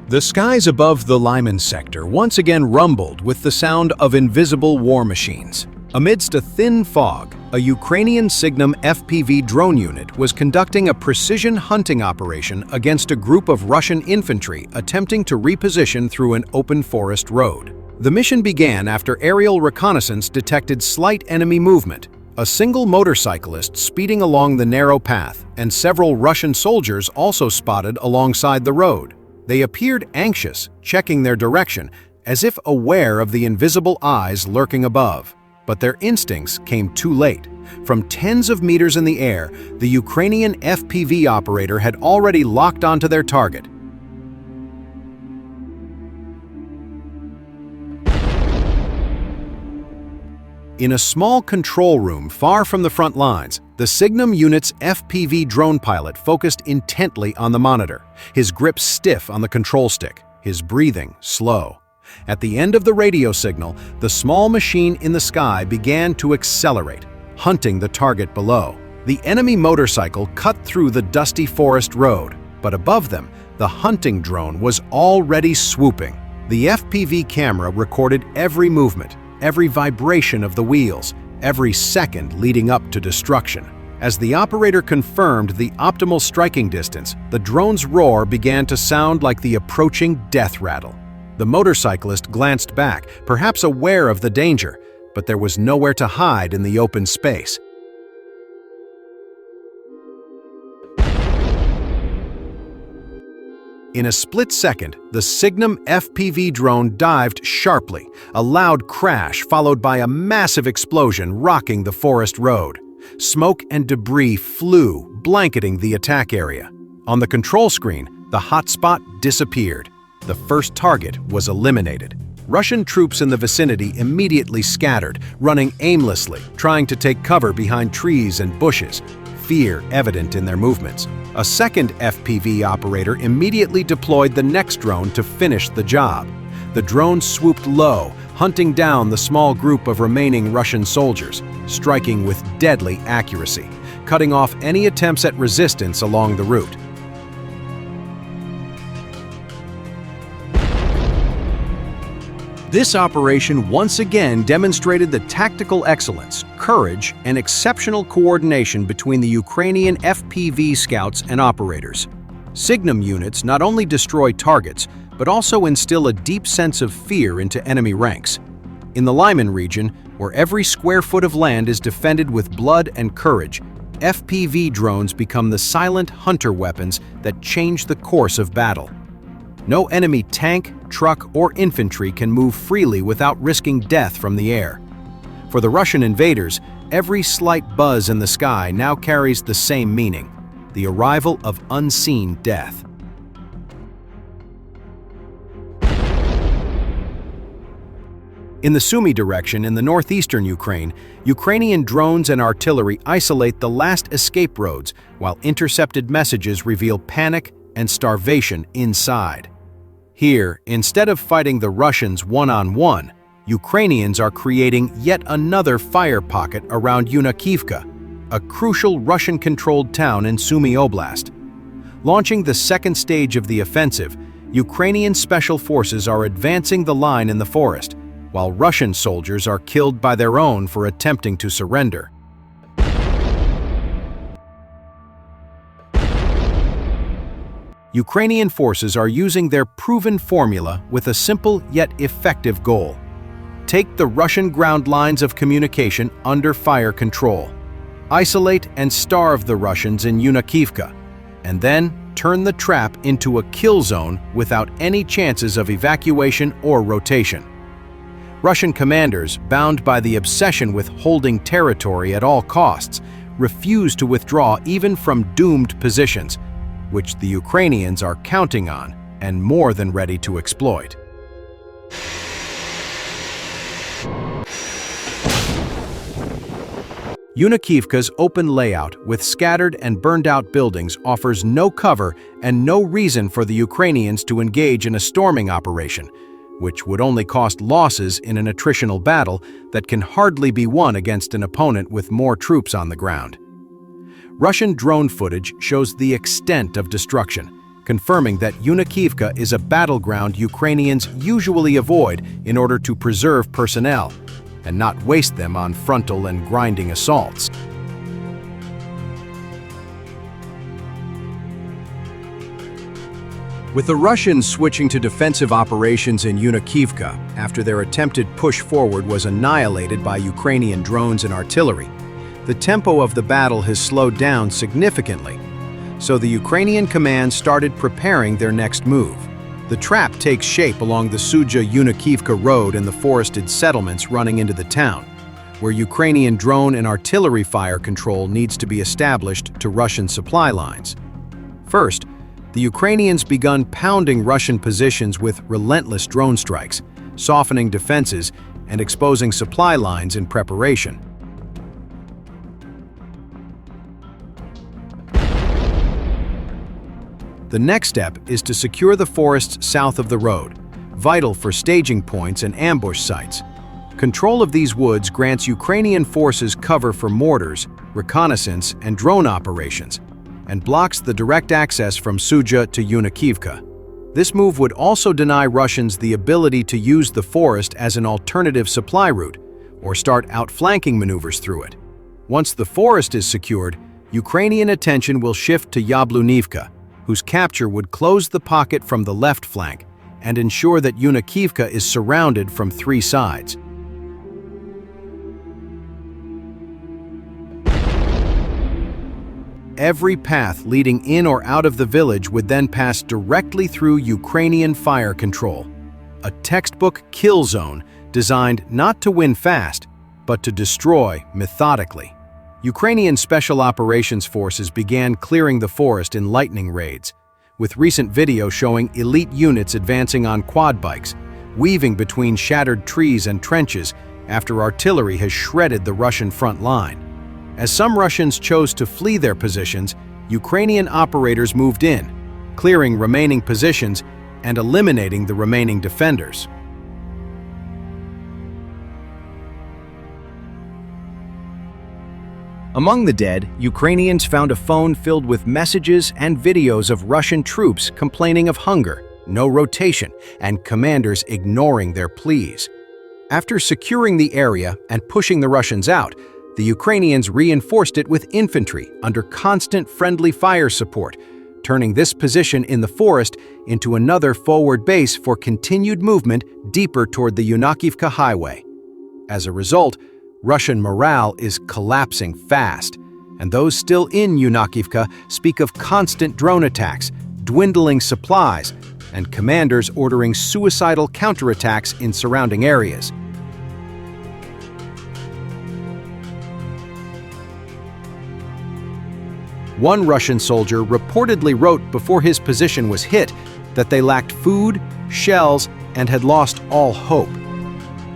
The skies above the Lyman sector once again rumbled with the sound of invisible war machines. Amidst a thin fog, a Ukrainian SIGNUM FPV drone unit was conducting a precision hunting operation against a group of Russian infantry attempting to reposition through an open forest road. The mission began after aerial reconnaissance detected slight enemy movement, a single motorcyclist speeding along the narrow path, and several Russian soldiers also spotted alongside the road. They appeared anxious, checking their direction, as if aware of the invisible eyes lurking above. But their instincts came too late. From tens of meters in the air, the Ukrainian FPV operator had already locked onto their target. In a small control room far from the front lines, the SIGNUM unit's FPV drone pilot focused intently on the monitor, his grip stiff on the control stick, his breathing slow. At the end of the radio signal, the small machine in the sky began to accelerate, hunting the target below. The enemy motorcycle cut through the dusty forest road, but above them, the hunting drone was already swooping. The FPV camera recorded every movement, every vibration of the wheels, every second leading up to destruction. As the operator confirmed the optimal striking distance, the drone's roar began to sound like the approaching death rattle. The motorcyclist glanced back, perhaps aware of the danger, but there was nowhere to hide in the open space. In a split second, the SIGNUM FPV drone dived sharply, a loud crash followed by a massive explosion rocking the forest road. Smoke and debris flew, blanketing the attack area. On the control screen, the hotspot disappeared. The first target was eliminated. Russian troops in the vicinity immediately scattered, running aimlessly, trying to take cover behind trees and bushes, fear evident in their movements. A second FPV operator immediately deployed the next drone to finish the job. The drone swooped low, hunting down the small group of remaining Russian soldiers, striking with deadly accuracy, cutting off any attempts at resistance along the route. This operation once again demonstrated the tactical excellence, courage, and exceptional coordination between the Ukrainian FPV scouts and operators. SIGNUM units not only destroy targets, but also instill a deep sense of fear into enemy ranks. In the Lyman region, where every square foot of land is defended with blood and courage, FPV drones become the silent hunter weapons that change the course of battle. No enemy tank, truck, or infantry can move freely without risking death from the air. For the Russian invaders, every slight buzz in the sky now carries the same meaning: the arrival of unseen death. In the Sumy direction in the northeastern Ukraine, Ukrainian drones and artillery isolate the last escape roads, while intercepted messages reveal panic and starvation inside. Here, instead of fighting the Russians one-on-one, Ukrainians are creating yet another fire pocket around Yunakiivka, a crucial Russian-controlled town in Sumy Oblast. Launching the second stage of the offensive, Ukrainian special forces are advancing the line in the forest, while Russian soldiers are killed by their own for attempting to surrender. Ukrainian forces are using their proven formula with a simple yet effective goal: take the Russian ground lines of communication under fire control, isolate and starve the Russians in Yunakiivka, and then turn the trap into a kill zone without any chances of evacuation or rotation. Russian commanders, bound by the obsession with holding territory at all costs, refuse to withdraw even from doomed positions, which the Ukrainians are counting on and more than ready to exploit. Yunakiivka's open layout with scattered and burned-out buildings offers no cover and no reason for the Ukrainians to engage in a storming operation, which would only cost losses in an attritional battle that can hardly be won against an opponent with more troops on the ground. Russian drone footage shows the extent of destruction, confirming that Yunakiivka is a battleground Ukrainians usually avoid in order to preserve personnel and not waste them on frontal and grinding assaults. With the Russians switching to defensive operations in Yunakiivka after their attempted push forward was annihilated by Ukrainian drones and artillery, the tempo of the battle has slowed down significantly. So the Ukrainian command started preparing their next move. The trap takes shape along the Sudzha-Yunakiivka road in the forested settlements running into the town, where Ukrainian drone and artillery fire control needs to be established to Russian supply lines. First, the Ukrainians begun pounding Russian positions with relentless drone strikes, softening defenses and exposing supply lines in preparation. The next step is to secure the forests south of the road, vital for staging points and ambush sites. Control of these woods grants Ukrainian forces cover for mortars, reconnaissance, and drone operations, and blocks the direct access from Sudzha to Yunakiivka. This move would also deny Russians the ability to use the forest as an alternative supply route, or start outflanking maneuvers through it. Once the forest is secured, Ukrainian attention will shift to Yablunivka, whose capture would close the pocket from the left flank and ensure that Yunakiivka is surrounded from three sides. Every path leading in or out of the village would then pass directly through Ukrainian fire control, a textbook kill zone designed not to win fast, but to destroy methodically. Ukrainian Special Operations Forces began clearing the forest in lightning raids, with recent video showing elite units advancing on quad bikes, weaving between shattered trees and trenches after artillery has shredded the Russian front line. As some Russians chose to flee their positions, Ukrainian operators moved in, clearing remaining positions and eliminating the remaining defenders. Among the dead, Ukrainians found a phone filled with messages and videos of Russian troops complaining of hunger, no rotation, and commanders ignoring their pleas. After securing the area and pushing the Russians out, the Ukrainians reinforced it with infantry under constant friendly fire support, turning this position in the forest into another forward base for continued movement deeper toward the Yunakiivka highway. As a result, Russian morale is collapsing fast, and those still in Yunakiivka speak of constant drone attacks, dwindling supplies, and commanders ordering suicidal counterattacks in surrounding areas. One Russian soldier reportedly wrote before his position was hit that they lacked food, shells, and had lost all hope.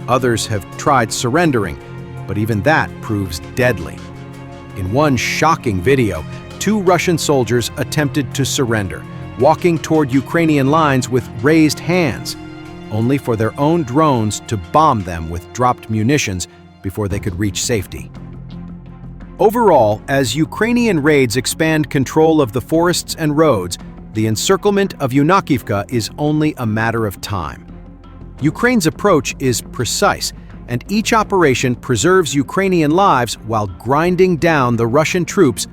Others have tried surrendering, but even that proves deadly. In one shocking video, 2 Russian soldiers attempted to surrender, walking toward Ukrainian lines with raised hands, only for their own drones to bomb them with dropped munitions before they could reach safety. Overall, as Ukrainian raids expand control of the forests and roads, the encirclement of Yunakiivka is only a matter of time. Ukraine's approach is precise, and each operation preserves Ukrainian lives while grinding down the Russian troops